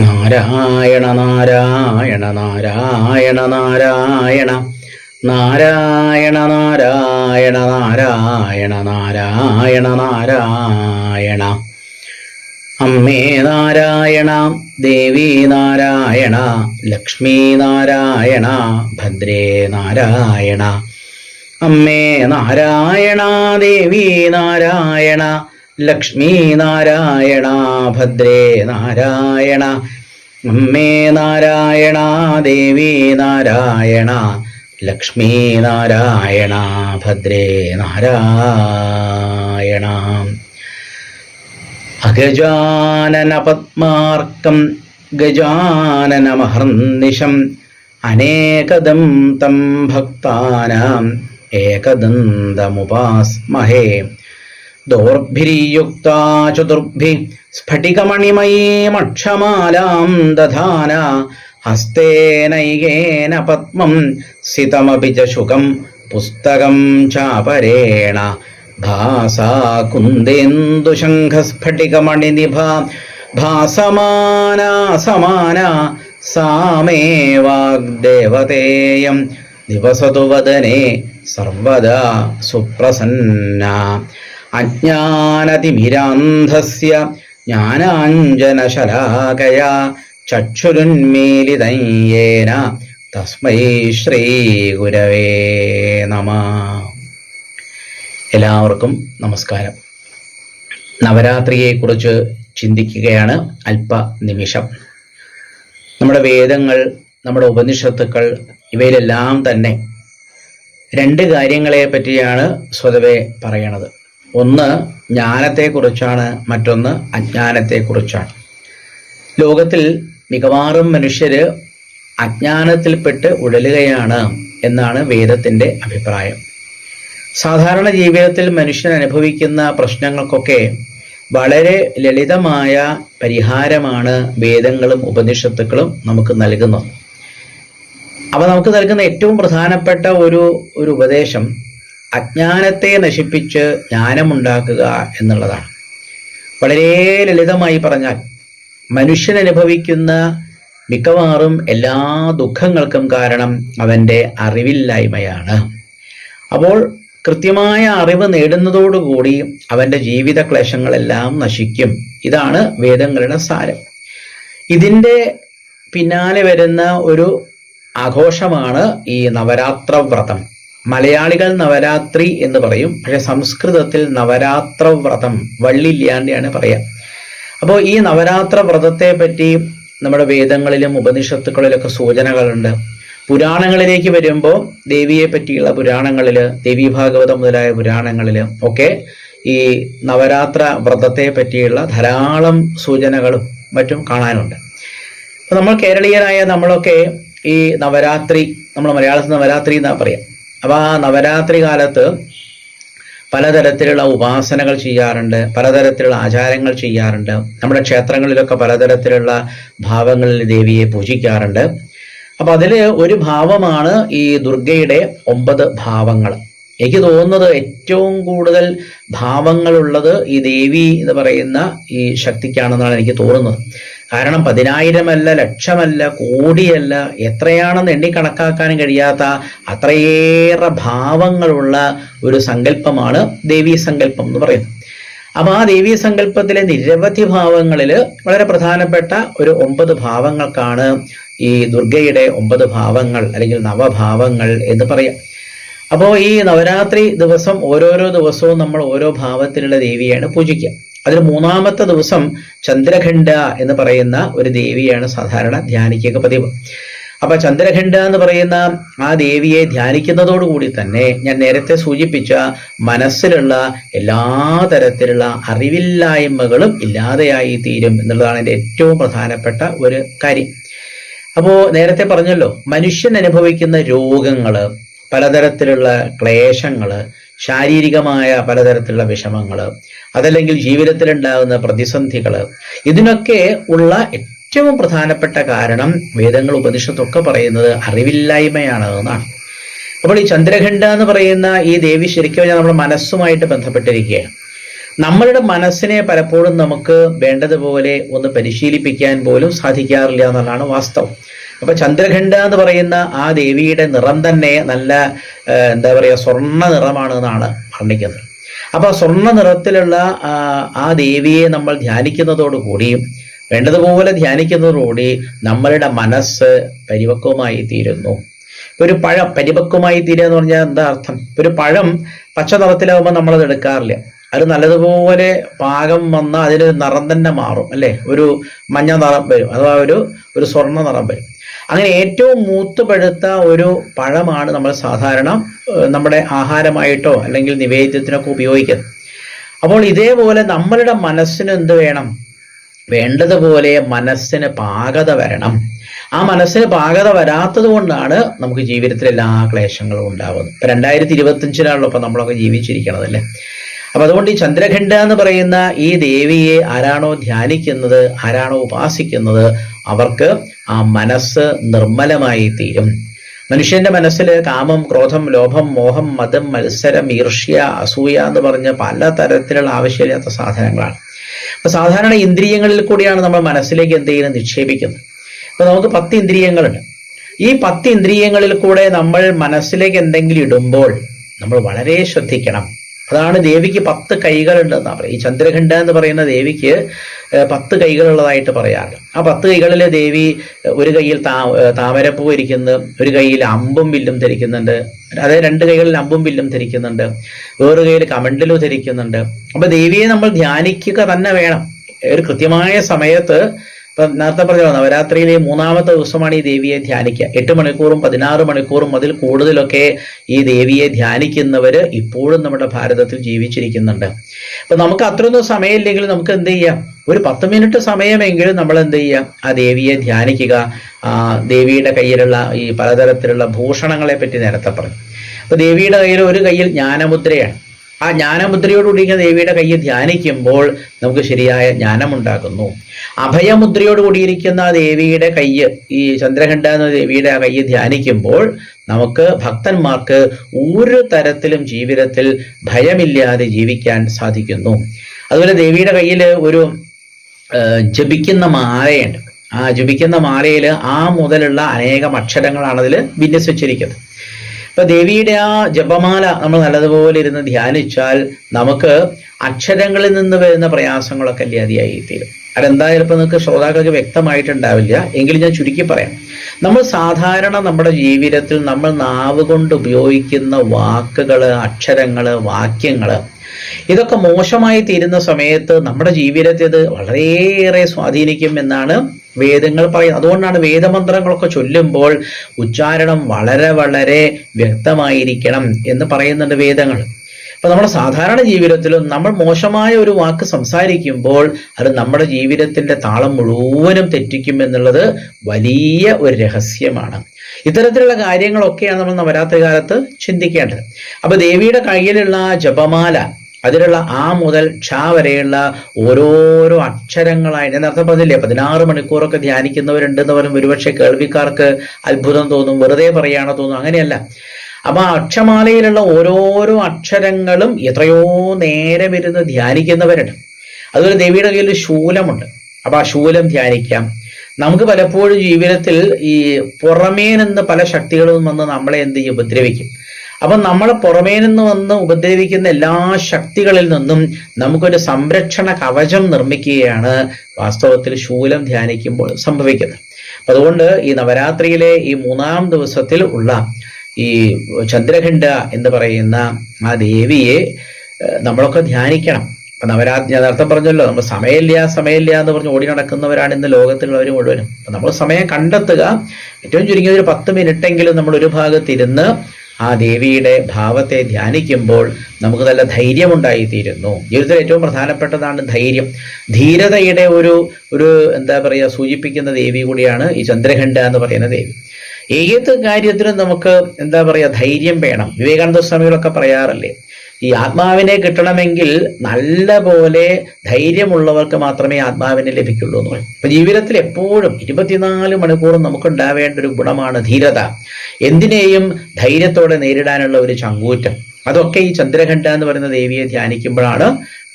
നാരായണ നാരായണ നാരായണ നാരായണ നാരായണ നാരായണ നാരായണ നാരായണ നാരായണ. അമ്മേ നാരായണ, ദേവി നാരായണ, ലക്ഷ്മി നാരായണ, ഭദ്രേ നാരായണ. അമ്മേ നാരായണ, ദേവി നാരായണ, ലക്ഷ്മി നാരായണ, ഭദ്രേ നാരായണ. അമ്മേ നാരായണ, ദേവി നാരായണ, ലക്ഷ്മി നാരായണ, ഭദ്രേ നാരായണ. അഗജാനന പദ്മാർക്കം ഗജാനനമഹർനിശം അനേകദം തം ഭക്താനാം ഏകദന്തമുപാസ്മഹേ. ദോർഭിര്യുക്താ ചതുർഭിഃ സ്ഫടികമണിമയീമക്ഷമാലാം ദധാന ഹസ്തേനൈകേന പദ്മം സിതമപി ച ശുകം പുസ്തകം ചാപരേണ. ഭാസാ കുന്ദേന്ദുശംഖസ്ഫടികമണിനിഭ ഭാസമാനാ സമാനാ സാ മേ വാഗ്ദേവതേയം ദിവസതു വദനേ സർവദാ സുപ്രസന്ന. അജ്ഞാനതിമിരാന്ധസ്യ ജ്ഞാനാഞ്ജനശലാകയാ ചക്ഷുരുന്മീലിതം യേന തസ്മൈ ശ്രീ ഗുരവേ നമഃ. എല്ലാവർക്കും നമസ്കാരം. നവരാത്രിയെക്കുറിച്ച് ചിന്തിക്കുകയാണ് അല്പനിമിഷം. നമ്മുടെ വേദങ്ങൾ, നമ്മുടെ ഉപനിഷത്തുക്കൾ, ഇവയിലെല്ലാം തന്നെ രണ്ട് കാര്യങ്ങളെ പറ്റിയാണ് സ്വതവേ പറയണത്. ഒന്ന് ജ്ഞാനത്തെക്കുറിച്ചാണ്, മറ്റൊന്ന് അജ്ഞാനത്തെക്കുറിച്ചാണ്. ലോകത്തിൽ മിക്കവാറും മനുഷ്യര് അജ്ഞാനത്തിൽപ്പെട്ട് ഉഴലുകയാണ് എന്നാണ് വേദത്തിൻ്റെ അഭിപ്രായം. സാധാരണ ജീവിതത്തിൽ മനുഷ്യൻ അനുഭവിക്കുന്ന പ്രശ്നങ്ങൾക്കൊക്കെ വളരെ ലളിതമായ പരിഹാരമാണ് വേദങ്ങളും ഉപനിഷത്തുക്കളും നമുക്ക് നൽകുന്നത്. അവ നമുക്ക് നൽകുന്ന ഏറ്റവും പ്രധാനപ്പെട്ട ഒരു ഉപദേശം അജ്ഞാനത്തെ നശിപ്പിച്ച് ജ്ഞാനമുണ്ടാക്കുക എന്നുള്ളതാണ്. വളരെ ലളിതമായി പറഞ്ഞാൽ മനുഷ്യൻ അനുഭവിക്കുന്ന മിക്കവാറും എല്ലാ ദുഃഖങ്ങൾക്കും കാരണം അവൻ്റെ അറിവില്ലായ്മയാണ്. അപ്പോൾ കൃത്യമായ അറിവ് നേടുന്നതോടുകൂടി അവൻ്റെ ജീവിത ക്ലേശങ്ങളെല്ലാം നശിക്കും. ഇതാണ് വേദങ്ങളുടെ സാരം. ഇതിൻ്റെ പിന്നാലെ വരുന്ന ഒരു ആഘോഷമാണ് ഈ നവരാത്ര വ്രതം. മലയാളികൾ നവരാത്രി എന്ന് പറയും, പക്ഷെ സംസ്കൃതത്തിൽ നവരാത്ര വ്രതം, വള്ളില്ലാണ്ടാണ് പറയുക. അപ്പോൾ ഈ നവരാത്ര വ്രതത്തെ പറ്റി നമ്മുടെ വേദങ്ങളിലും ഉപനിഷത്തുക്കളിലൊക്കെ സൂചനകളുണ്ട്. പുരാണങ്ങളിലേക്ക് വരുമ്പോൾ ദേവിയെ പറ്റിയുള്ള പുരാണങ്ങളിൽ, ദേവീഭാഗവതം മുതലായ പുരാണങ്ങളിൽ ഒക്കെ ഈ നവരാത്ര വ്രതത്തെ പറ്റിയുള്ള ധാരാളം സൂചനകളും മറ്റും കാണാനുണ്ട്. അപ്പോൾ നമ്മൾ കേരളീയരായ നമ്മളൊക്കെ ഈ നവരാത്രി, നമ്മൾ മലയാളത്തിൽ നവരാത്രി എന്നാണ് പറയാം. അപ്പോൾ ആ നവരാത്രി കാലത്ത് പലതരത്തിലുള്ള ഉപാസനകൾ ചെയ്യാറുണ്ട്, പലതരത്തിലുള്ള ആചാരങ്ങൾ ചെയ്യാറുണ്ട്. നമ്മുടെ ക്ഷേത്രങ്ങളിലൊക്കെ പലതരത്തിലുള്ള ഭാവങ്ങളിൽ ദേവിയെ പൂജിക്കാറുണ്ട്. അപ്പം അതിൽ ഒരു ഭാവമാണ് ഈ ദുർഗയുടെ 9 ഭാവങ്ങൾ. എനിക്ക് തോന്നുന്നത് ഏറ്റവും കൂടുതൽ ഭാവങ്ങളുള്ളത് ഈ ദേവി എന്ന് പറയുന്ന ഈ ശക്തിക്കാണെന്നാണ് എനിക്ക് തോന്നുന്നത്. കാരണം 10,000 ലക്ഷമല്ല, കോടിയല്ല, എത്രയാണെന്ന് എണ്ണിക്കണക്കാക്കാൻ കഴിയാത്ത അത്രയേറെ ഭാവങ്ങളുള്ള ഒരു സങ്കല്പമാണ് ദേവീ സങ്കല്പം എന്ന് പറയുന്നത്. അപ്പം ആ ദേവീ സങ്കല്പത്തിലെ നിരവധി ഭാവങ്ങളിൽ വളരെ പ്രധാനപ്പെട്ട ഒരു 9 ഭാവങ്ങൾക്കാണ് ഈ ദുർഗയുടെ 9 ഭാവങ്ങൾ അല്ലെങ്കിൽ നവഭാവങ്ങൾ എന്ന് പറയാം. അപ്പോൾ ഈ നവരാത്രി ദിവസം ഓരോരോ ദിവസവും നമ്മൾ ഓരോ ഭാവത്തിലുള്ള ദേവിയാണ് പൂജിക്കുക. അതിൽ 3-ാമത്തെ ദിവസം ചന്ദ്രഖണ്ഡ എന്ന് പറയുന്ന ഒരു ദേവിയാണ് സാധാരണ ധ്യാനിക്കുക പതിവ്. അപ്പൊ ചന്ദ്രഖണ്ഡ എന്ന് പറയുന്ന ആ ദേവിയെ ധ്യാനിക്കുന്നതോടുകൂടി തന്നെ ഞാൻ നേരത്തെ സൂചിപ്പിച്ച മനസ്സിലുള്ള എല്ലാ തരത്തിലുള്ള അറിവില്ലായ്മകളും ഇല്ലാതെയായി തീരും എന്നുള്ളതാണ് എൻ്റെ ഏറ്റവും പ്രധാനപ്പെട്ട ഒരു കാര്യം. അപ്പോൾ നേരത്തെ പറഞ്ഞല്ലോ, മനുഷ്യൻ അനുഭവിക്കുന്ന രോഗങ്ങള്, പലതരത്തിലുള്ള ക്ലേശങ്ങള്, ശാരീരികമായ പലതരത്തിലുള്ള വിഷമങ്ങള്, അതല്ലെങ്കിൽ ജീവിതത്തിലുണ്ടാകുന്ന പ്രതിസന്ധികള്, ഇതിനൊക്കെ ഉള്ള ഏറ്റവും പ്രധാനപ്പെട്ട കാരണം വേദങ്ങൾ ഉപനിഷത്തൊക്കെ പറയുന്നത് അറിവില്ലായ്മയാണ് എന്നാണ്. അപ്പോൾ ഈ ചന്ദ്രഖണ്ഡ എന്ന് പറയുന്ന ഈ ദേവി ശരിക്കും നമ്മുടെ മനസ്സുമായിട്ട് ബന്ധപ്പെട്ടിരിക്കുകയാണ്. നമ്മളുടെ മനസ്സിനെ പലപ്പോഴും നമുക്ക് വേണ്ടതുപോലെ ഒന്ന് പരിശീലിപ്പിക്കാൻ പോലും സാധിക്കാറില്ല എന്നുള്ളതാണ് വാസ്തവം. അപ്പൊ ചന്ദ്രഘണ്ഠ എന്ന് പറയുന്ന ആ ദേവിയുടെ നിറം തന്നെ നല്ല എന്താ പറയുക, സ്വർണ്ണ നിറമാണ് എന്നാണ് വർണ്ണിക്കുന്നത്. അപ്പൊ സ്വർണ്ണ നിറത്തിലുള്ള ആ ദേവിയെ നമ്മൾ ധ്യാനിക്കുന്നതോടുകൂടി, വേണ്ടതുപോലെ ധ്യാനിക്കുന്നതോടുകൂടി നമ്മളുടെ മനസ്സ് പരിപക്വമായി തീരുന്നു. ഒരു പഴം പരിപക്വമായി തീരുക എന്ന് പറഞ്ഞാൽ എന്താ അർത്ഥം? ഒരു പഴം പച്ച നിറത്തിലാവുമ്പോൾ നമ്മളത് എടുക്കാറില്ല. അത് നല്ലതുപോലെ പാകം വന്ന അതിന് നിറം തന്നെ മാറും, അല്ലെ? ഒരു മഞ്ഞ നിറം വരും, അഥവാ ഒരു സ്വർണ്ണ നിറം വരും. അങ്ങനെ ഏറ്റവും മൂത്ത് പഴുത്ത ഒരു പഴമാണ് നമ്മൾ സാധാരണ നമ്മുടെ ആഹാരമായിട്ടോ അല്ലെങ്കിൽ നിവേദ്യത്തിനൊക്കെ ഉപയോഗിക്കുന്നത്. അപ്പോൾ ഇതേപോലെ നമ്മളുടെ മനസ്സിന് എന്ത് വേണം? വേണ്ടതുപോലെ മനസ്സിന് പാകത വരണം. ആ മനസ്സിന് പാകത വരാത്തത് കൊണ്ടാണ് നമുക്ക് ജീവിതത്തിൽ എല്ലാ ക്ലേശങ്ങളും ഉണ്ടാവുന്നത്. ഇപ്പൊ 2025 ഇപ്പൊ നമ്മളൊക്കെ ജീവിച്ചിരിക്കണത്, അല്ലേ? അപ്പൊ അതുകൊണ്ട് ഈ ചന്ദ്രഘണ്ഠ എന്ന് പറയുന്ന ഈ ദേവിയെ ആരാണോ ധ്യാനിക്കുന്നത്, ആരാണോ ഉപാസിക്കുന്നത്, അവർക്ക് ആ മനസ്സ് നിർമ്മലമായി തീരും. മനുഷ്യന്റെ മനസ്സിൽ കാമം, ക്രോധം, ലോഭം, മോഹം, മതം, മത്സരം, ഈർഷ്യ, അസൂയ എന്ന് പറഞ്ഞ പലതരത്തിലുള്ള ആവശ്യമില്ലാത്ത സാധനങ്ങളാണ്. അപ്പൊ സാധാരണ ഇന്ദ്രിയങ്ങളിൽ കൂടിയാണ് നമ്മൾ മനസ്സിലേക്ക് എന്തെങ്കിലും നിക്ഷേപിക്കുന്നത്. അപ്പൊ നമുക്ക് 10 ഇന്ദ്രിയങ്ങളുണ്ട്. ഈ 10 ഇന്ദ്രിയങ്ങളിൽ കൂടെ നമ്മൾ മനസ്സിലേക്ക് എന്തെങ്കിലും ഇടുമ്പോൾ നമ്മൾ വളരെ ശ്രദ്ധിക്കണം. അതാണ് ദേവിക്ക് 10 കൈകളുണ്ടെന്നാ പറയുക. ഈ ചന്ദ്രഘണ്ഠ എന്ന് പറയുന്ന ദേവിക്ക് 10 കൈകളുള്ളതായിട്ട് പറയാറ്. ആ 10 കൈകളിലെ ദേവി ഒരു കൈയിൽ താമരപ്പൂ ഇരിക്കുന്നു, ഒരു കൈയിൽ അമ്പും വില്ലും ധരിക്കുന്നുണ്ട്, അതായത് 2 കൈകളിൽ അമ്പും വില്ലും ധരിക്കുന്നുണ്ട്, വേറൊരു കൈയിൽ കമണ്ടലും ധരിക്കുന്നുണ്ട്. അപ്പൊ ദേവിയെ നമ്മൾ ധ്യാനിക്കുക തന്നെ വേണം. ഒരു കൃത്യമായ സമയത്ത്, ഇപ്പൊ നേരത്തെ പറഞ്ഞോ, നവരാത്രിയിലെ 3-ാമത്തെ ദിവസമാണ് ഈ ദേവിയെ ധ്യാനിക്കുക. 8 മണിക്കൂറും 16 മണിക്കൂറും അതിൽ കൂടുതലൊക്കെ ഈ ദേവിയെ ധ്യാനിക്കുന്നവര് ഇപ്പോഴും നമ്മുടെ ഭാരതത്തിൽ ജീവിച്ചിരിക്കുന്നുണ്ട്. അപ്പൊ നമുക്ക് അത്രയൊന്നും സമയമില്ലെങ്കിൽ നമുക്ക് എന്ത് ചെയ്യാം? ഒരു 10 മിനിറ്റ് സമയമെങ്കിലും നമ്മൾ എന്ത് ചെയ്യുക? ആ ദേവിയെ ധ്യാനിക്കുക. ആ ദേവിയുടെ കയ്യിലുള്ള ഈ പലതരത്തിലുള്ള ഭൂഷണങ്ങളെ പറ്റി നേരത്തെ പറഞ്ഞു. അപ്പൊ ദേവിയുടെ കയ്യിൽ ഒരു കയ്യിൽ ജ്ഞാനമുദ്രയാണ്. ആ ജ്ഞാനമുദ്രയോടുകൂടി ദേവിയുടെ കയ്യെ ധ്യാനിക്കുമ്പോൾ നമുക്ക് ശരിയായ ജ്ഞാനമുണ്ടാകുന്നു. അഭയമുദ്രയോട് കൂടിയിരിക്കുന്ന ദേവിയുടെ കയ്യ്, ഈ ചന്ദ്രഘണ്ഠ എന്ന ദേവിയുടെ ആ കയ്യ് ധ്യാനിക്കുമ്പോൾ നമുക്ക് ഭക്തന്മാർക്ക് ഒരു തരത്തിലും ജീവിതത്തിൽ ഭയമില്ലാതെ ജീവിക്കാൻ സാധിക്കുന്നു. അതുപോലെ ദേവിയുടെ കയ്യിൽ ഒരു ജപിക്കുന്ന മാലയുണ്ട്. ആ ജപിക്കുന്ന മാലയിൽ ആ മുതലുള്ള അനേകം അക്ഷരങ്ങളാണ് അതിൽ വിന്യസിച്ചിരിക്കുന്നത്. ഇപ്പൊ ദേവിയുടെ ആ ജപമാല നമ്മൾ നല്ലതുപോലെ ഇരുന്ന് ധ്യാനിച്ചാൽ നമുക്ക് അക്ഷരങ്ങളിൽ നിന്ന് വരുന്ന പ്രയാസങ്ങളൊക്കെ ഇല്ലാതെയായി തീരും. അതെന്തായാലും ഇപ്പൊ നിങ്ങൾക്ക് ശ്രോതാക്കൾക്ക് വ്യക്തമായിട്ടുണ്ടാവില്ല, എങ്കിലും ഞാൻ ചുരുക്കി പറയാം. നമ്മൾ സാധാരണ നമ്മുടെ ജീവിതത്തിൽ നമ്മൾ നാവ് കൊണ്ട് ഉപയോഗിക്കുന്ന വാക്കുകള്, അക്ഷരങ്ങള്, വാക്യങ്ങള്, ഇതൊക്കെ മോശമായി തീരുന്ന സമയത്ത് നമ്മുടെ ജീവിതത്തെ ഇത് വളരെയേറെ സ്വാധീനിക്കും എന്നാണ് വേദങ്ങൾ പറയുന്നത്. അതുകൊണ്ടാണ് വേദമന്ത്രങ്ങളൊക്കെ ചൊല്ലുമ്പോൾ ഉച്ചാരണം വളരെ വളരെ വ്യക്തമായിരിക്കണം എന്ന് പറയുന്നുണ്ട് വേദങ്ങൾ. അപ്പൊ നമ്മുടെ സാധാരണ ജീവിതത്തിലും നമ്മൾ മോശമായ ഒരു വാക്ക് സംസാരിക്കുമ്പോൾ അത് നമ്മുടെ ജീവിതത്തിന്റെ താളം മുഴുവനും തെറ്റിക്കും എന്നുള്ളത് വലിയ ഒരു രഹസ്യമാണ്. ഇത്തരത്തിലുള്ള കാര്യങ്ങളൊക്കെയാണ് നമ്മൾ നവരാത്രി കാലത്ത് ചിന്തിക്കേണ്ടത്. അപ്പൊ ദേവിയുടെ കയ്യിലുള്ള ജപമാല, അതിലുള്ള ആ മുതൽ ക്ഷ വരെയുള്ള ഓരോരോ അക്ഷരങ്ങളായി, ഞാൻ നേരത്തെ പറഞ്ഞില്ലേ 16 മണിക്കൂറൊക്കെ ധ്യാനിക്കുന്നവരുണ്ടെന്ന് പറയും. ഒരുപക്ഷെ കേൾവിക്കാർക്ക് അത്ഭുതം തോന്നും, വെറുതെ പറയാണോ തോന്നും. അങ്ങനെയല്ല. അപ്പൊ ആ അക്ഷമാലയിലുള്ള ഓരോരോ അക്ഷരങ്ങളും എത്രയോ നേരം ഇരുന്ന് ധ്യാനിക്കുന്നവരുണ്ട്. അതുപോലെ ദേവിയുടെ കയ്യിൽ ശൂലമുണ്ട്. അപ്പൊ ആ ശൂലം ധ്യാനിക്കാം. നമുക്ക് പലപ്പോഴും ജീവിതത്തിൽ ഈ പുറമേ നിന്ന് പല ശക്തികളും വന്ന് നമ്മളെ എന്ത് ചെയ്യും? ഉപദ്രവിക്കും. അപ്പൊ നമ്മളെ പുറമേ നിന്ന് വന്ന് ഉപദ്രവിക്കുന്ന എല്ലാ ശക്തികളിൽ നിന്നും നമുക്കൊരു സംരക്ഷണ കവചം നിർമ്മിക്കുകയാണ് വാസ്തവത്തിൽ ശൂലം ധ്യാനിക്കുമ്പോൾ സംഭവിക്കുന്നത്. അപ്പൊ അതുകൊണ്ട് ഈ നവരാത്രിയിലെ ഈ 3-ാം ദിവസത്തിൽ ഉള്ള ഈ ചന്ദ്രഘണ്ഠ എന്ന് പറയുന്ന ആ ദേവിയെ നമ്മളൊക്കെ ധ്യാനിക്കണം. അപ്പൊ നവരാത്രി ഞാൻ നേരത്തെ പറഞ്ഞല്ലോ, നമ്മൾ സമയമില്ല എന്ന് പറഞ്ഞ് ഓടി നടക്കുന്നവരാണ് ഇന്ന് ലോകത്തുള്ളവർ മുഴുവനും. അപ്പൊ നമ്മൾ സമയം കണ്ടെത്തുക. ഏറ്റവും ചുരുങ്ങിയത് ഒരു 10 മിനിറ്റെങ്കിലും നമ്മൾ ഒരു ഭാഗത്തിരുന്ന് ആ ദേവിയുടെ ഭാവത്തെ ധ്യാനിക്കുമ്പോൾ നമുക്ക് നല്ല ധൈര്യമുണ്ടായിത്തീരുന്നു. ജീവിതത്തിൽ ഏറ്റവും പ്രധാനപ്പെട്ടതാണ് ധൈര്യം. ധീരതയുടെ ഒരു എന്താ പറയുക സൂചിപ്പിക്കുന്ന ദേവി കൂടിയാണ് ഈ ചന്ദ്രഘണ്ഠ എന്ന് പറയുന്ന ദേവി. ഏത് കാര്യത്തിലും നമുക്ക് എന്താ പറയുക ധൈര്യം വേണം. വിവേകാനന്ദ സ്വാമികളൊക്കെ പറയാറില്ലേ, ഈ ആത്മാവിനെ കിട്ടണമെങ്കിൽ നല്ല പോലെ ധൈര്യമുള്ളവർക്ക് മാത്രമേ ആത്മാവിനെ ലഭിക്കുള്ളൂ എന്ന് പറയും. അപ്പൊ ജീവിതത്തിൽ എപ്പോഴും 24 മണിക്കൂറും നമുക്ക് ഉണ്ടാവേണ്ട ഒരു ഗുണമാണ് ധീരത. എന്തിനേയും ധൈര്യത്തോടെ നേരിടാനുള്ള ഒരു ചങ്കൂറ്റം. അതൊക്കെ ഈ ചന്ദ്രഘണ്ഠ എന്ന് പറയുന്ന ദേവിയെ ധ്യാനിക്കുമ്പോഴാണ്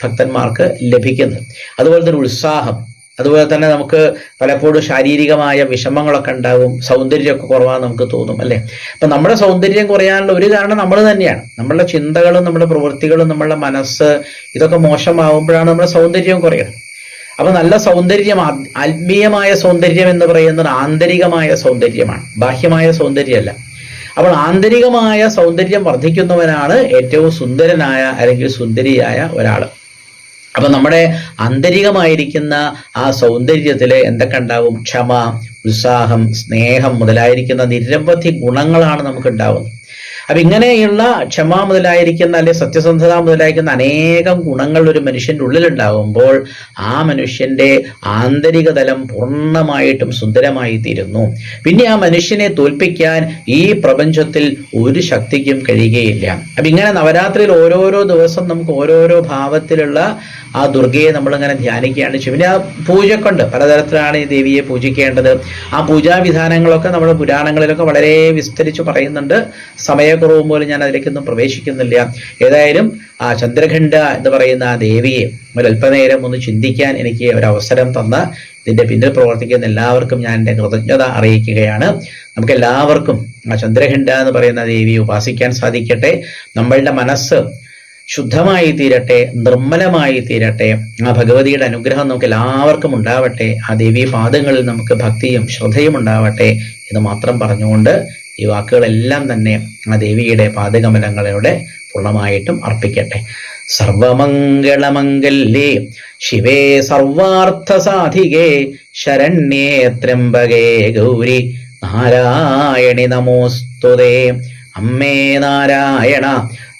ഭക്തന്മാർക്ക് ലഭിക്കുന്നത്. അതുപോലെ തന്നെ ഉത്സാഹം, അതുപോലെ തന്നെ നമുക്ക് പലപ്പോഴും ശാരീരികമായ വിഷമങ്ങളൊക്കെ ഉണ്ടാകും, സൗന്ദര്യമൊക്കെ കുറവാന്ന് നമുക്ക് തോന്നും അല്ലെ. അപ്പൊ നമ്മുടെ സൗന്ദര്യം കുറയാനുള്ള ഒരു കാരണം നമ്മൾ തന്നെയാണ്. നമ്മളുടെ ചിന്തകളും നമ്മുടെ പ്രവൃത്തികളും നമ്മളുടെ മനസ്സ് ഇതൊക്കെ മോശമാകുമ്പോഴാണ് നമ്മുടെ സൗന്ദര്യം കുറയുന്നത്. അപ്പൊ നല്ല സൗന്ദര്യം, ആത്മീയമായ സൗന്ദര്യം എന്ന് പറയുന്നത് ആന്തരികമായ സൗന്ദര്യമാണ്, ബാഹ്യമായ സൗന്ദര്യമല്ല. അപ്പോൾ ആന്തരികമായ സൗന്ദര്യം വർദ്ധിക്കുന്നവനാണ് ഏറ്റവും സുന്ദരനായ അല്ലെങ്കിൽ സുന്ദരിയായ ഒരാൾ. അപ്പൊ നമ്മുടെ ആന്തരികമായിരിക്കുന്ന ആ സൗന്ദര്യത്തില് എന്തൊക്കെ ഉണ്ടാവും? ക്ഷമ, ഉത്സാഹം, സ്നേഹം മുതലായിരിക്കുന്ന നിരവധി ഗുണങ്ങളാണ് നമുക്ക് ഉണ്ടാവുന്നത്. അപ്പൊ ഇങ്ങനെയുള്ള ക്ഷമ മുതലായിരിക്കുന്ന അല്ലെ സത്യസന്ധത മുതലായിരിക്കുന്ന അനേകം ഗുണങ്ങൾ ഒരു മനുഷ്യന്റെ ഉള്ളിലുണ്ടാകുമ്പോൾ ആ മനുഷ്യന്റെ ആന്തരിക തലം പൂർണ്ണമായിട്ടും സുന്ദരമായി തീരുന്നു. പിന്നെ ആ മനുഷ്യനെ തോൽപ്പിക്കാൻ ഈ പ്രപഞ്ചത്തിൽ ഒരു ശക്തിക്കും കഴിയുകയില്ല. അപ്പൊ ഇങ്ങനെ നവരാത്രിയിൽ ഓരോരോ ദിവസം നമുക്ക് ഓരോരോ ഭാവത്തിലുള്ള ആ ദുർഗയെ നമ്മളിങ്ങനെ ധ്യാനിക്കുകയാണ് ചെയ്യും. പിന്നെ ആ പൂജക്കുണ്ട്, പലതരത്തിലാണ് ഈ ദേവിയെ പൂജിക്കേണ്ടത്. ആ പൂജാവിധാനങ്ങളൊക്കെ നമ്മുടെ പുരാണങ്ങളിലൊക്കെ വളരെ വിസ്തരിച്ച് പറയുന്നുണ്ട്. സമയക്കുറവ് പോലും ഞാൻ അതിലേക്കൊന്നും പ്രവേശിക്കുന്നില്ല. ഏതായാലും ആ ചന്ദ്രഘണ്ഠ എന്ന് പറയുന്ന ആ ദേവിയെ ഒരല്പനേരം ഒന്ന് ചിന്തിക്കാൻ എനിക്ക് ഒരവസരം തന്ന ഇതിന്റെ പിന്നിൽ പ്രവർത്തിക്കുന്ന എല്ലാവർക്കും ഞാൻ എൻ്റെ കൃതജ്ഞത അറിയിക്കുകയാണ്. നമുക്ക് എല്ലാവർക്കും ആ ചന്ദ്രഘണ്ഠ എന്ന് പറയുന്ന ദേവിയെ ഉപാസിക്കാൻ സാധിക്കട്ടെ. നമ്മളുടെ മനസ്സ് ശുദ്ധമായി തീരട്ടെ, നിർമ്മലമായി തീരട്ടെ. ആ ഭഗവതിയുടെ അനുഗ്രഹം നമുക്ക് എല്ലാവർക്കും ഉണ്ടാവട്ടെ. ആ ദേവീ പാദങ്ങളിൽ നമുക്ക് ഭക്തിയും ശ്രദ്ധയും ഉണ്ടാവട്ടെ എന്ന് മാത്രം പറഞ്ഞുകൊണ്ട് ഈ വാക്കുകളെല്ലാം തന്നെ ആ ദേവിയുടെ പാദകമലങ്ങളോടെ പൂർണ്ണമായിട്ടും അർപ്പിക്കട്ടെ. സർവമംഗളമംഗല്യേ ശിവേ സർവാർത്ഥ സാധികേ ശരണ്യേ ത്രംബകേ ഗൗരി നാരായണി നമോസ്തുതേ. അമ്മേ നാരായണ,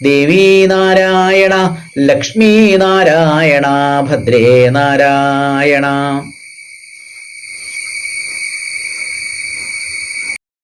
ദേവീ നാരായണ, ലക്ഷ്മീ നാരായണ, ഭദ്രേ നാരായണ.